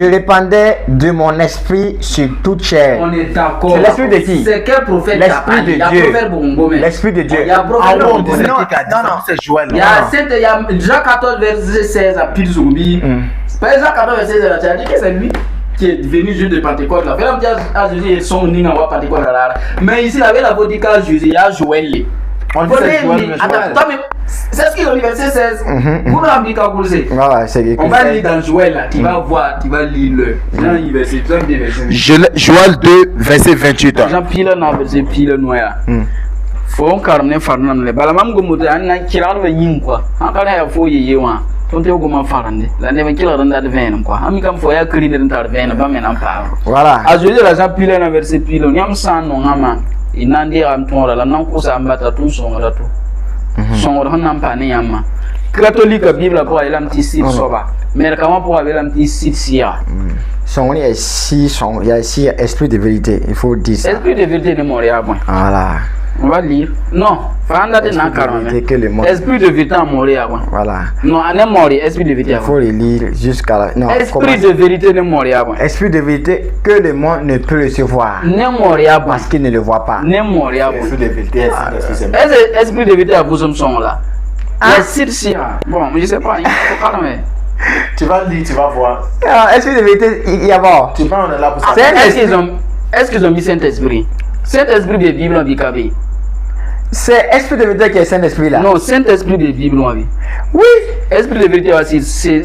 Je répandais de mon esprit sur toute chair. On est d'accord. C'est l'esprit de qui? C'est quel prophète? L'esprit de Dieu. L'esprit de Dieu. Il y a prophète on disait non, qui a dit ça, non. c'est Joël. Il y a Jean 14 verset 16 à Pile Zoubi. Par exemple, 14 verset 16, tu as dit que c'est lui qui est venu juste de Pentecôte. Là. Fais-le dire à Jésus, ils sont venus dans Pentecôte. Mais ici, il avait la voix à Jésus, il y a Joël. On dit c'est Joël. Attends, toi, c'est ce qu'il dit, verset 16. Vous n'avez dit qu'à vous le Voilà, c'est on va lire dans Joël, là. Tu vas voir, tu vas lire le. Dans le verset, tu vas lire le verset. Joël 2, verset 28. Jean Pile, dans le verset Pile, noya. Faut carner farnam le balamam go mutu an na kiran ba yin quoi an kala ya fo yeye wa ton te go ma farande la ne ba kiran da ven quoi ami kam fo ya kri de tar ven ba men am pa voilà a je la Jean Pile na verset Pile nyam san no ngama inandi am ton la nan ko sa mbata tun so ngara to so ngara nan pa ne yamma catholique bible pour il am ti sit soba mais comment pour avoir un petit sit sia son il y a six esprit de vérité, il faut dire ça. Esprit de vérité ne mort ya point. Voilà. On va lire. Non, fanda de na carrément. Esprit de vérité à mourir avant. Voilà. Non, on est mort, esprit de vérité. Il faut le lire jusqu'à la. Non. Esprit de vérité ne mourir avant. Esprit de vérité que le monde ne peut recevoir. Ne mourir avant parce qu'il ne le voit pas. Ne mourir avant. Esprit de vérité, esprit de vérité à vous sommes là. Les sites bon, je sais pas, il faut calmer. Tu vas lire, tu vas voir. Esprit de vérité, il y a bon. Tu vas, on est là pour ça. Est-ce qu'ils ont mis Saint-Esprit? Saint-Esprit de Bible en Bicabé. C'est Esprit de vérité qui est Saint-Esprit là. Non, Saint-Esprit de Bible en vie. Oui. Esprit de vérité aussi, c'est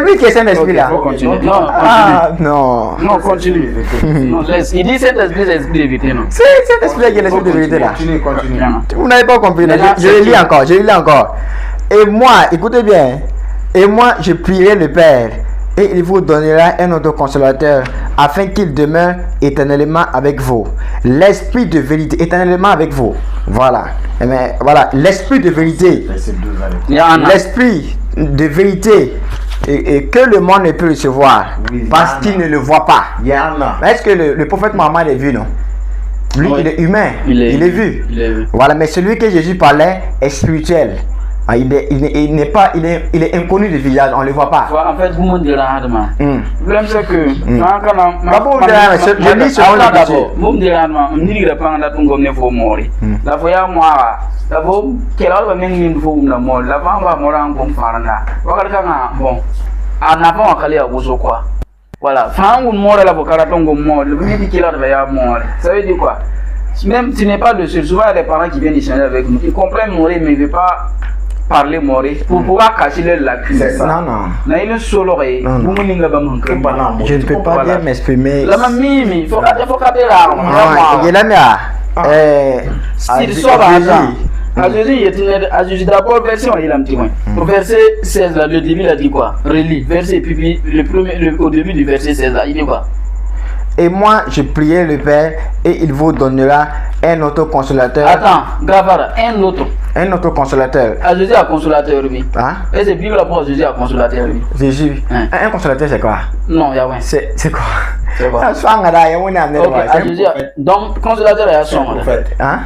lui qui est Saint-Esprit là. Continue. Non, non. Non, continue. Non, laisse. Il dit Saint-Esprit, c'est Esprit de vérité, non? C'est Saint-Esprit qui est l'Esprit de vérité là. Continue. Vous n'avez pas compris. Je le lis encore. Et moi, écoutez bien. Et moi, je prierai le Père, et il vous donnera un autre consolateur, afin qu'il demeure éternellement avec vous. L'esprit de vérité, éternellement avec vous. Voilà. Mais voilà, l'esprit de vérité. L'esprit de vérité et que le monde ne peut recevoir, parce qu'il ne le voit pas. Est-ce que le prophète Mohammed est vu, non? Lui, il est humain, il est vu. Voilà, mais celui que Jésus parlait est spirituel. Ah, il est inconnu du village, on ne le voit pas. En fait, vous me direz, le problème c'est que, je lis selon l'habitude. Vous me direz, je ne dirai pas que vous mourir. La fois, moi, la fois, quelle heure va venir vous mourir? La fois, on va mourir en bon faranda. Bon, on n'a pas encore à vous quoi. Voilà, quand vous mourrez, la fois, on va mourir. Vous dites quelle heure va mourir. Ça veut dire quoi? Même si ce n'est pas le seul, souvent il y a des parents qui viennent échanger avec nous. Ils comprennent mourir, mais ils ne veulent pas parler mourir pour pouvoir cacher leur lacune. C'est ça. Non. Je ne peux pas bien m'exprimer. La mamie, il faut qu'elle a Jésus d'abord verset il a un petit moins. Au verset 16 là, le début il a dit quoi? Relis verset puis au début du verset 16 là, il dit quoi? Et moi, je priais le Père et il vous donnera un autre consolateur. Attends, Gavara, un autre consolateur. Jésus a consolateur, lui. Hein? Et c'est Bible pour Jésus a consolateur, lui. Jésus. Un consolateur, c'est quoi? Non, il y a ouais. C'est quoi? C'est quoi? Donc, consolateur est à son. Hein?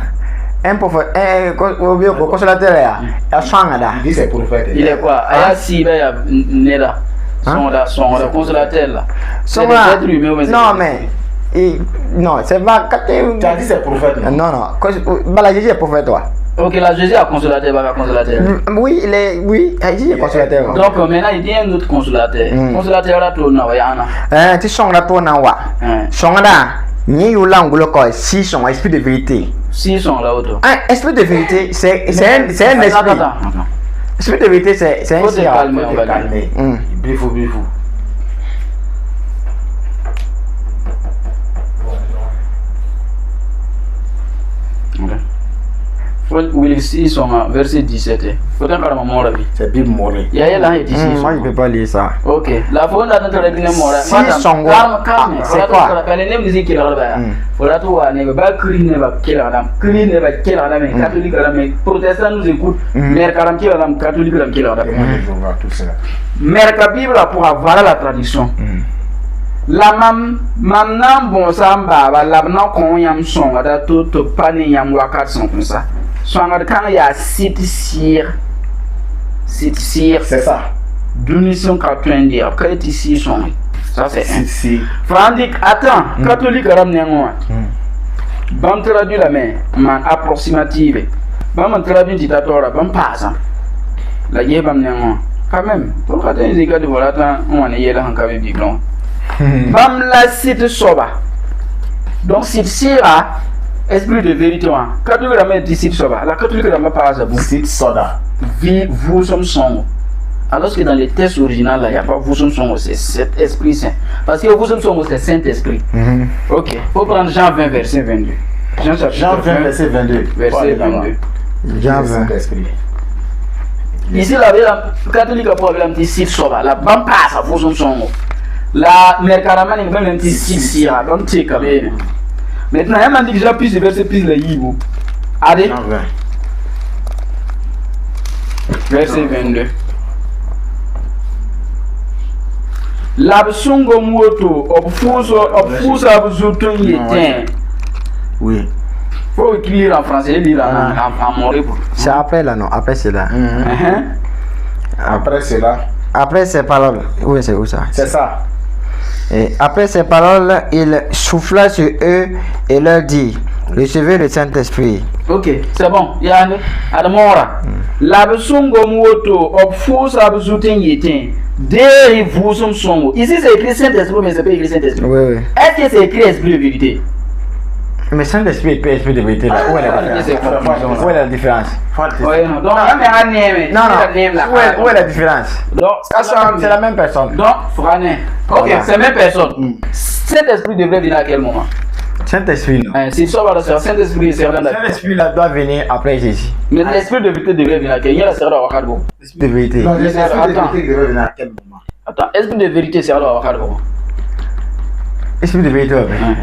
Un prophète, un consolateur est à son. Il dit c'est prophète. Il est quoi? Il y a si, il y a Nera. Son consolateur là. Non mais non, c'est pas. Tu as dit c'est prophète. Non. Bah Jésus est prophète toi. Ok, là Jésus est consolateur, consolateur. Oui, Jésus est consolateur. Donc maintenant il dit un autre consolateur. Consolateur là tout non, yana. Tu sens là tout non wa. Song là, ni ou là on quoi si son esprit de vérité. Si son là auto. Un esprit de vérité, c'est un esprit. Esprit de vérité, c'est un esprit. Calmer. Bifou. Will see son verset 17. Faut un carrément mort la vie. C'est Bible mourir. Il y a là ici. Moi je peux pas lire ça. Ok. La fois on a tenté de dire mort. Calme. C'est quoi? La les musique qui là bas. Voilà tout à ne pas crier ne va quel adam. Crier ne va quel adam catholique adam protestant nous écoute. Mère caram quel adam catholique adam quel adam. Mère la Bible pour avoir la tradition. La mam nan bon samba ba la na kon yam son da to pani yam wakat son comme ça. Son kan ya sir. C'est ça. Dunition 90 après ici son. Ça c'est Si. Frandic, attends, catholique ramène-moi. Bam traduit la main, man approximative. Bam traduit dictatoire, bam passe. La guerre bam néanmoins. Quand même, pour quand on dit que voilà, on est là en cabine biglon. Bam la cite soba. Donc cite sera esprit de vérité. Catholique ramène dit cite soba. La catholique ramène passe. Site soda. Vous sommes son. Alors que dans les textes originaux, il n'y a pas vous sommes son, c'est cet esprit saint. Parce que vous sommes son, c'est Saint-Esprit. Ok, il faut prendre Jean 20, verset 22. Jean 20, verset 22. Verset 22. Jean 20. Ici, la catholique a problème de site soba. La bande passe à vous sommes son. La mère caramane est même un petit site sira. Donc, c'est quand même. Maintenant, il m'a dit que j'ai plus de verset plus le yibou. Allez. Jean 20. Verset 22. L'absungo moto, obfusa abzuto yeten. Oui. Faut écrire en français, lire en moré. C'est après là, non? Après c'est là. Après cela. Après ces paroles. Oui, c'est où ça? C'est ça. Et après ces paroles, il souffla sur eux et leur dit: recevez le Saint-Esprit. Ok, c'est bon. Yann, Adamora. L'absungo moto, obfusa abzuto yeten. Des vous sommes. Ici c'est écrit Saint-Esprit, mais c'est pas écrit Saint-Esprit. Oui, oui. Est-ce que c'est écrit Esprit de vérité? Mais Saint-Esprit et Esprit de vérité là. Où est la différence? Où est la différence? Oui, non. Donc, Non, non. Où est la différence? Donc, C'est la même personne. donc, Frané. Ok, c'est la même personne. Saint-Esprit devrait venir à quel moment? Saint-Esprit, non. C'est ça, voilà, c'est Saint-Esprit, c'est vrai. Saint-Esprit là doit venir après Jésus. Mais l'Esprit de vérité devrait venir à quel moment? Il y a la sœur de Wakadbo. Esprit de vérité. Non, l'esprit de vérité devait venir à quel moment? Attends, Esprit de vérité, c'est là Wakadbo. Esprit de vérité,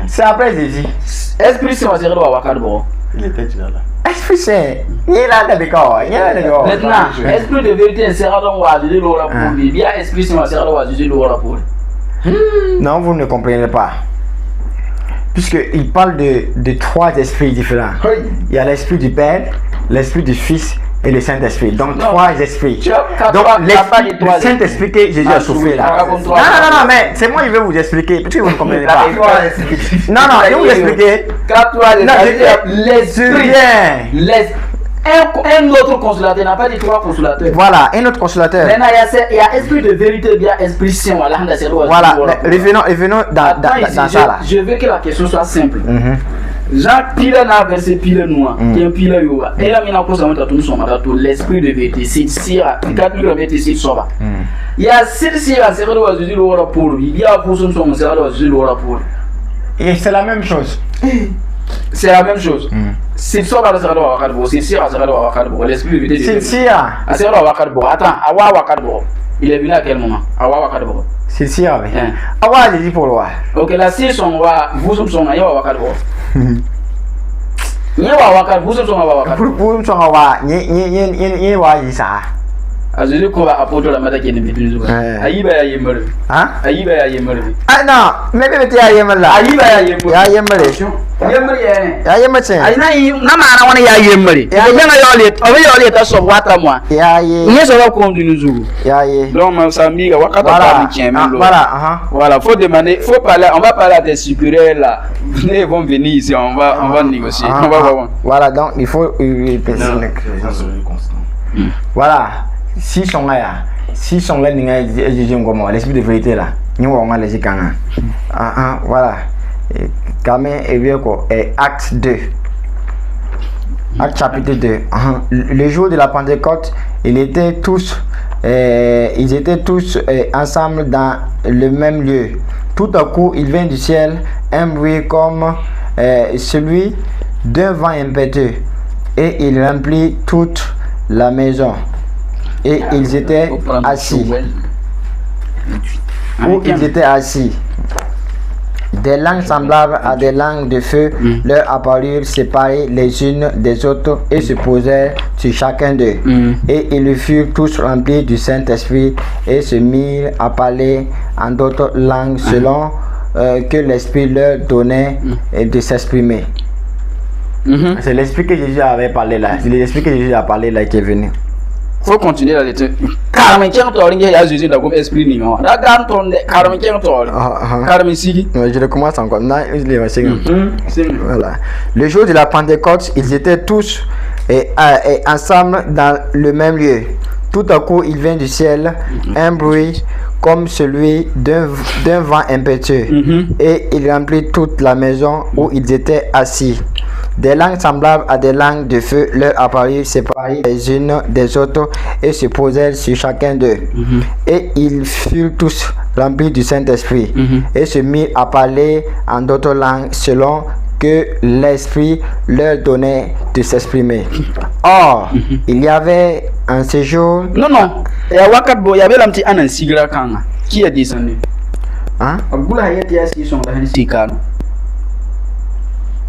c'est après Jésus. Esprit, c'est là Wakadbo. Il était déjà là. Esprit c'est. Il est là d'accord. Il est là d'accord. Maintenant, Esprit de vérité, c'est là où Jésus l'aura pour lui. Bien, Esprit, c'est là où Jésus l'aura pour lui. Non, vous ne comprenez pas. Puisqu'il parle de trois esprits différents. Il y a l'esprit du Père, l'esprit du Fils et le Saint-Esprit. Donc Non. trois esprits. Donc le Saint-Esprit que Jésus a soufflé là. Non, mais c'est moi qui vais vous expliquer. Parce que vous ne comprenez pas. Non, je vais vous expliquer. L'esprit. Un autre consolateur n'a pas dit trois consolateurs. Voilà, un autre consolateur. Maintenant, il y a esprit de vérité, bien esprit saint. Voilà, revenons dans ça là. Je veux que la question soit simple. Jacques pile na verset pile noir, qui est un pile yoga. Et là, il a posé un tatou sur l'esprit de vérité. C'est sira, il a toujours été si soba. Il y a six sira, c'est vrai que Jésus l'aura pour lui. Il y a pour son c'est vrai que Jésus l'aura pour lui. Et c'est la même chose. C'est la même chose. C'est ça, c'est vrai que c'est sira, c'est vrai que l'esprit de vérité. C'est sira. C'est vrai que attends, Awa Wakadbo. Il est venu à quel moment? Awa Wakadbo. C'est sira. Awa, j'ai dit pour le ok, la six sont vous sommes son Awa Wakadbo. Ni wa Wakadbo, vous sommes son Awa Wakadbo. Pour son Awa, ni wa isa. Azuzu ko ba apoto la mata kene bitu zuba. Ayiba ya yemere. Hein? Ayiba ya yemere. Ah non, mais bébé ya yemere là. Ayiba ya yemere. Ya yemere. Yemere ya. Ya yemere. Ai na mana wana ya yemere. Ya yana yole, obe yole ta so wata moi. Ya ye. Ni so ba ko ndinu zugu. Ya ye. Donc ma samiga wakata pas tien même. Voilà, faut demander, faut parler, on va parler à des supérieurs là. Ils vont venir ici, on va négocier. On va voir. Voilà, donc il faut voilà. Si sont là, l'esprit de vérité là, nous on les voilà. Quand et bien quoi, acte 2. Acte chapitre 2. Le jour de la Pentecôte, ils étaient tous ensemble dans le même lieu. Tout à coup, il vient du ciel un bruit comme celui d'un vent impétueux, et il remplit toute la maison. Et ils étaient assis. Où ils étaient assis. Des langues semblables à des langues de feu leur apparurent séparées les unes des autres et se posèrent sur chacun d'eux. Et ils furent tous remplis du Saint-Esprit et se mirent à parler en d'autres langues selon que l'Esprit leur donnait de s'exprimer. C'est l'Esprit que Jésus avait parlé là. C'est l'Esprit que Jésus a parlé là qui est venu. Faut continuer la lecture. Carmen qui entend il y a Jésus dans comme esprit non. La grande tonne Carmen qui entend. Carmen Sigi. Je recommence encore. Non, voilà. Le jour de la Pentecôte, ils étaient tous ensemble dans le même lieu. Tout à coup, il vient du ciel un bruit comme celui d'un vent impétueux, et il remplit toute la maison où ils étaient assis. Des langues semblables à des langues de feu leur apparurent séparées les unes des autres et se posèrent sur chacun d'eux. Et ils furent tous remplis du Saint-Esprit et se mirent à parler en d'autres langues selon que l'Esprit leur donnait de s'exprimer. Or, il y avait un séjour... Non. Il y avait un petit Anan Sigra Kanga qui est descendu. Hein?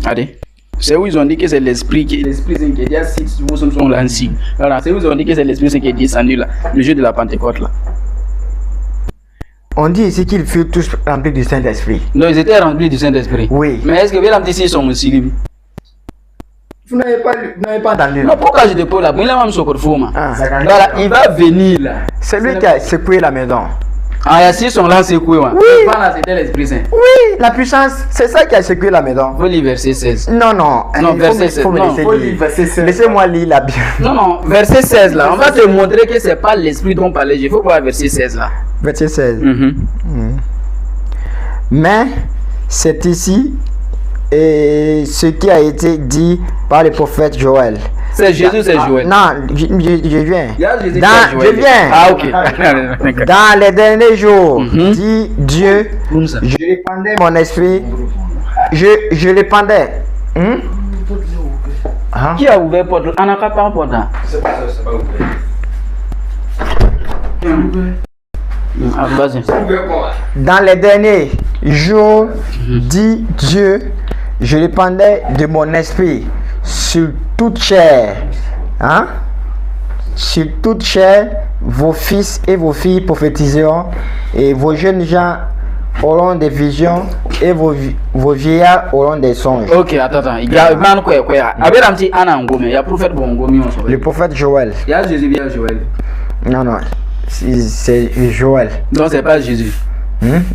Allez. C'est où ils ont dit que c'est l'esprit qui est déjà si vous sont là ainsi. Voilà, c'est où ils ont dit que c'est l'esprit qui est descendu là, le jour de la Pentecôte là. On dit ici qu'ils furent tous remplis du Saint-Esprit. Non, ils étaient remplis du Saint-Esprit. Oui. Mais est-ce que les petits sont aussi? Vous n'avez pas entendu. Non, pourquoi je te pose là? Il a même son corps. Voilà, il va venir là. C'est lui qui a secoué la maison. Ah, il y a 6 sont là secoués. Oui. C'était l'Esprit Saint. Oui, la puissance, c'est ça qui a secoué la maison. Faut lire verset 16. Non, verset 16. Faut lire verset 16. Laissez-moi lire la Bible. Non, verset 16 là. On va te montrer que c'est pas l'Esprit dont on parlait. Il faut voir verset 16 là. Verset 16. Mais c'est ici ce qui a été dit par le prophète Joël. C'est Jésus, c'est Joël. Non, je viens. Je viens. Ah, ok. Dans les derniers jours, dit Dieu, je répandais mon esprit. Je répandais. Qui a ouvert porte? On n'a pas porte. Dans les derniers jours, dit Dieu, je répandais de mon esprit sur toute chair. Sur toute chair, vos fils et vos filles prophétiseront, et vos jeunes gens auront des visions, et vos vieillards auront des songes. Ok, attends. Il y a un quoi. Avec un petit Anna Ngome, il y a prophète Bongomi. Le prophète Joël. Il y a Jésus, il y a Joël. Non, c'est Joël. Non, c'est pas Jésus.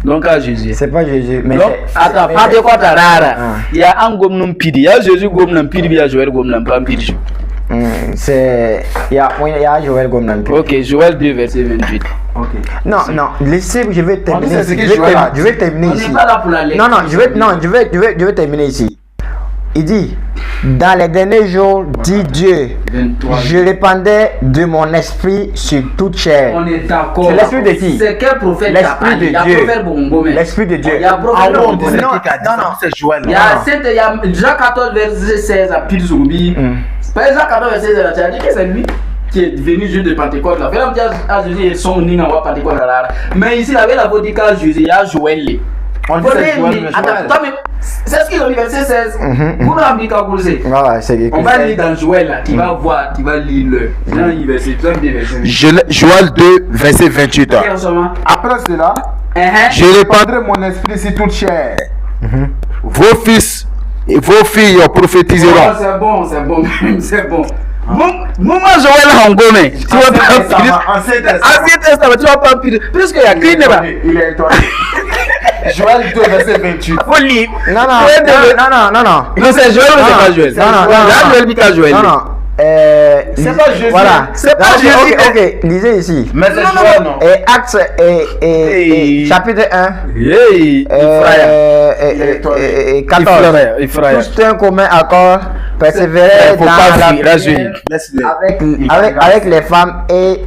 Donc à Jésus. C'est pas Jésus. Mais donc, attends, pas de quoi t'as rare. Il y a un gomme non pidi. Il y a Jésus gomme non pidi, il y a Joël gomme non pas pidi. Il y a Joël gomme non pidi. Ok, Joël 2 verset 28. Ok. Non, laissez, je vais terminer ici. Je vais terminer ici. Je vais terminer ici. Il dit, dans les derniers jours, dit Dieu, je répandais de mon esprit sur toute chair. On est d'accord. C'est l'esprit de qui? C'est quel prophète? L'esprit de Dieu. L'esprit de Dieu. Il y a prophète non, c'est Joël. Il y a Jean 14 verset 16 à Pile Zoubi. Par exemple, 14 verset 16, tu as dit que c'est lui qui est venu jour de Pentecôte là. Fais-le dire à Jésus, ils sont venus dans Pentecôte là. Mais ici, il avait la voix qu'à Jésus, il y a Joël. On dit c'est Joël. Attends, mais c'est ce qu'il a dit verset 16. Vous l'avez dit quand vous le savez. On va lire dans Joël là, tu vas voir, tu vas lire le. Joël 2, verset 28. Après cela, je répandrai mon esprit sur toute chair. Vos fils et vos filles prophétiseront. C'est bon. Maman Joël Hangome, tu vas pas Ancien Testament, tu vas pas pire. Puisque il y a qui n'est pas. Il est étoilé. Joël 2, verset 28. Faut lire. Non, c'est Joël ou c'est pas Joël? Non. Joël Bika Joël. Non. C'est pas Jésus. Voilà. C'est pas Jésus. Ok, lisez ici. Mais c'est Joël, non. Et Actes chapitre 1. Et 14. Tous d'un commun accord persévérer dans la avec les femmes et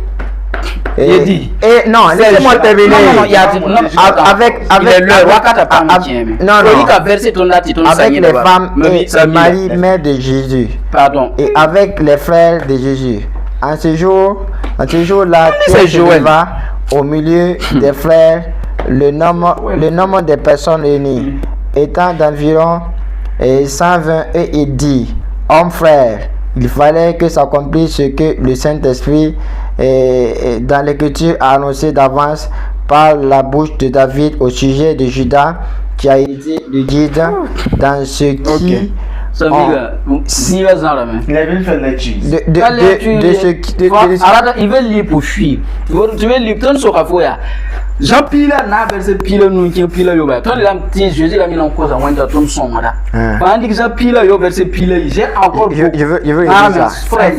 non, laissez-moi terminer. Avec les femmes et Marie, mère de Jésus. Pardon. Et avec les frères de Jésus. En ce jour-là, Pierre se leva au milieu des frères. Le nombre des personnes réunies étant d'environ 120, et il dit: hommes frères, il fallait que s'accomplisse ce que le Saint-Esprit dans l'Écriture a annoncé d'avance par la bouche de David au sujet de Judas, qui a été le guide dans ce qui Ça si il est venu faire lecture. Il veut lire pour fuir. Tu veux lire, tu ne sauras pas. Jean Pila n'a versé Pila nous qui Pila yoba. Toi il a dit Jésus a mis en cause à Wanda Tom son là. Pendant que Jean Pila yo versé Pila, j'ai encore je veux dire ça. C'est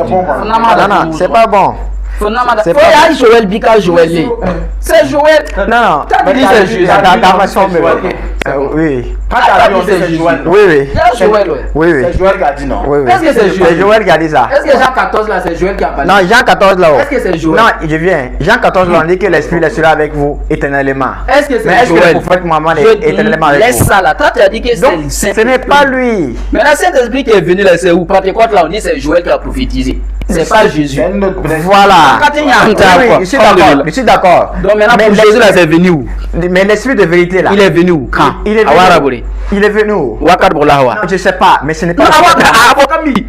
bon. Non, c'est pas bon. C'est pas Joël Bika Joël. C'est Joël. Non, c'est Jésus. Oui. C'est Joël. Oui. C'est Joël. Oui. C'est Joël qui a dit non. Est-ce que c'est Joël? C'est Joël qui a dit ça. Est-ce que Jean 14 là, c'est Joël qui a parlé? Non, Jean 14 là. Est-ce que c'est Joël? Non, je viens. Jean 14 là, on dit que l'Esprit sera avec vous éternellement. Est-ce que c'est Joël? Mais est-ce que le prophète Mohammed est éternellement avec vous? Laisse ça là. Toi, tu as dit que c'est ce n'est pas lui. Mais la Saint-Esprit qui est venu là, c'est où? Pentecôte là, on dit c'est Joël qui a prophétisé. C'est pas Jésus. Voilà. Je suis d'accord. Donc maintenant, pour Jésus là, c'est venu où? Mais l'Esprit de vérité là. Il est venu où? Quand? Il est venu où? Non, je ne sais pas, mais ce n'est pas.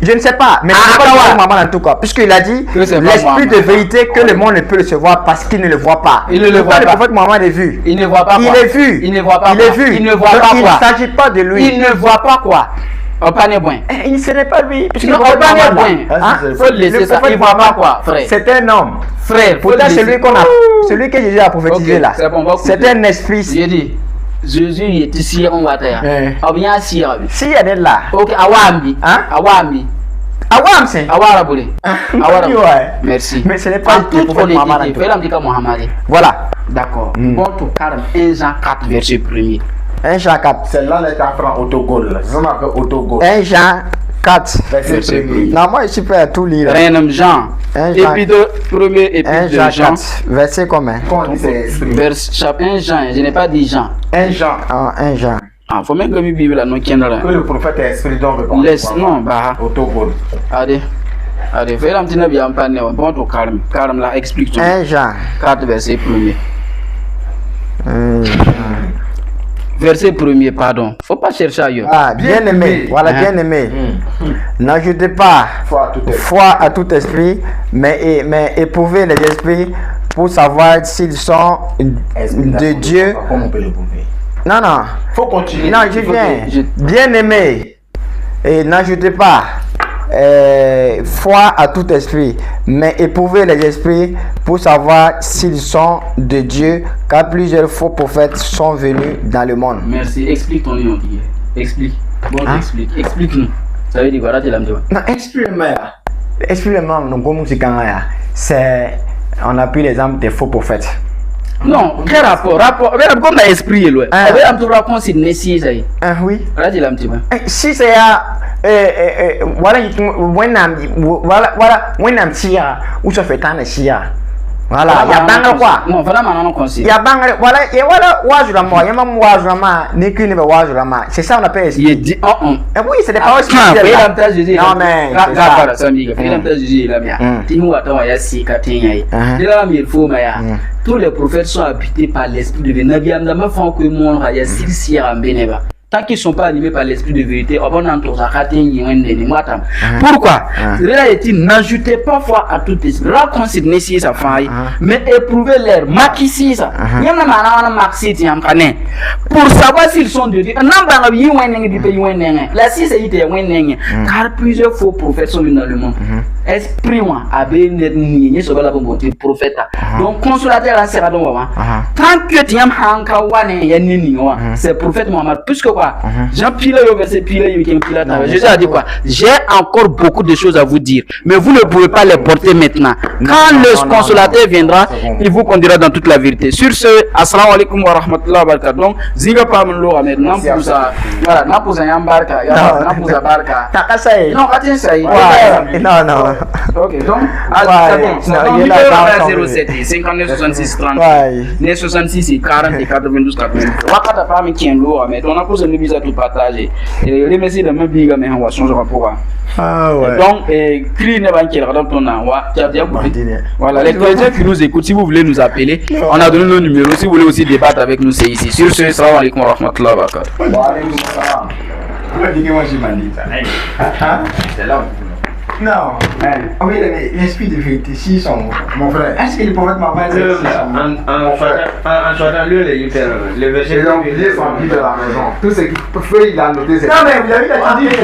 Je ne sais pas, mais ce n'est pas Maman en tout cas, puisqu'il a dit l'Esprit de vérité que le monde ne peut recevoir parce qu'il ne le voit pas. Il ne le voit pas. Le prophète Mohammed est vu. Il ne voit pas. Il est vu. Il ne voit pas. Il est vu. Il ne voit pas quoi? Il ne s'agit pas de lui. Il ne voit pas quoi? Ce n'est pas lui. Il ne voit pas il faut laisser ça. Il ne voit pas quoi, frère? C'est un homme. Frère, pourtant celui que Jésus a prophétisé là. C'est un esprit. J'ai dit, Jésus est ici, on va dire. On vient ici. Si il est là. Ok, Awami. Awami. Awam c'est. Awaraboulé. Merci. Mais ce n'est pas le prophète Mohammed. Voilà. D'accord. Bon, tout calme. 1 Jean 4, verset 1er. 1 Jean 4. Celle-là, elle est en franc autogol. C'est marqué autogol. 1 Jean 4. Verset 1er. Non, moi je suis prêt à tout lire. Rien Jean. Épître, premier épître de Jean. 4. Verset combien? Chapitre 1 Jean. Je n'ai pas dit Jean. 1 Jean. 1 Jean. Ah, faut même que la Bible là, nous qui que le prophète est esprit donc laisse non, bah. Autogol. Allez, fais un petit nabi en panne. Bon, tout calme. Calme là, explique tout. 1 Jean 4, verset 1er. Verset 1er, pardon. Faut pas chercher ailleurs. Ah, bien aimé. Voilà, bien aimé. N'ajoutez pas foi à tout esprit, mais éprouvez les esprits pour savoir s'ils sont de Dieu. Comment on peut l'éprouver? Non. Faut continuer. Non, je viens. Bien aimé. Et n'ajoutez pas foi à tout esprit, mais éprouvez les esprits pour savoir s'ils sont de Dieu, car plusieurs faux prophètes sont venus dans le monde. Merci. Explique ton nom. Explique. Bon, explique-nous. Ça veut dire quoi? Non, explique-moi. C'est on a pris l'exemple des faux prophètes. Non, quel rapport? Comme l'esprit est loin. Oui. Si c'est voilà, il y a bang quoi? Non, vraiment non conseil. Il y a bang voilà, wazulama, yamam wazulama, n'est qu'une wazulama. C'est ça on appelle esprit. Il dit oui, c'est des paroles spirituelles. Non mais tous les prophètes sont habités par l'esprit de vérité. Tant qu'ils ne sont pas animés par l'esprit de vérité, pourquoi? N'ajoutez pas foi à tout esprit. Raconte sa faille, mais éprouvez-leur, maquissez ça. Pour savoir s'ils sont de Dieu. Car plusieurs faux prophètes sont venus dans le monde. Esprit, prophète. Donc, consolateur, tant que tu as c'est prophète Mohammed. Puisque quoi? Jean Pila, Jésus a dit quoi? J'ai encore beaucoup de choses à vous dire, mais vous ne pouvez pas les porter maintenant. Quand le consolateur viendra, il vous conduira dans toute la vérité. Sur ce, assalamu alaikum wa rahmatullahi wa barakatuh. Donc, ziga pa mlo amed nampuza, voilà, nampuza yambarka, nampuza barka. Non, attends ça. Non. Ok, donc, il y a 07 59 66 30 66 40 92 80. Wakata pa mi kien lo amed. On a posé une mise à tout partager. Et les messieurs de ma biga mais on va changer rapport. Donc, cri ne va pas dans ton an. Voilà, les chrétiens qui nous écoutent, si vous voulez nous appeler, on a donné nos numéros. Si vous voulez aussi débattre avec nous, c'est ici. Sur ce, salam alaikum wa rahmatullahi wa barakatuh. Wa alaikum salam. Vous avez dit que moi j'ai mandi ça. C'est là. Non. Oui, l'esprit de vérité, si sont mon frère. Est-ce que le prophète m'a dit en choisissant le verset. Il a oublié son livre à la maison. Tout ce qu'il peut, il a noté. Non, mais vous avez dit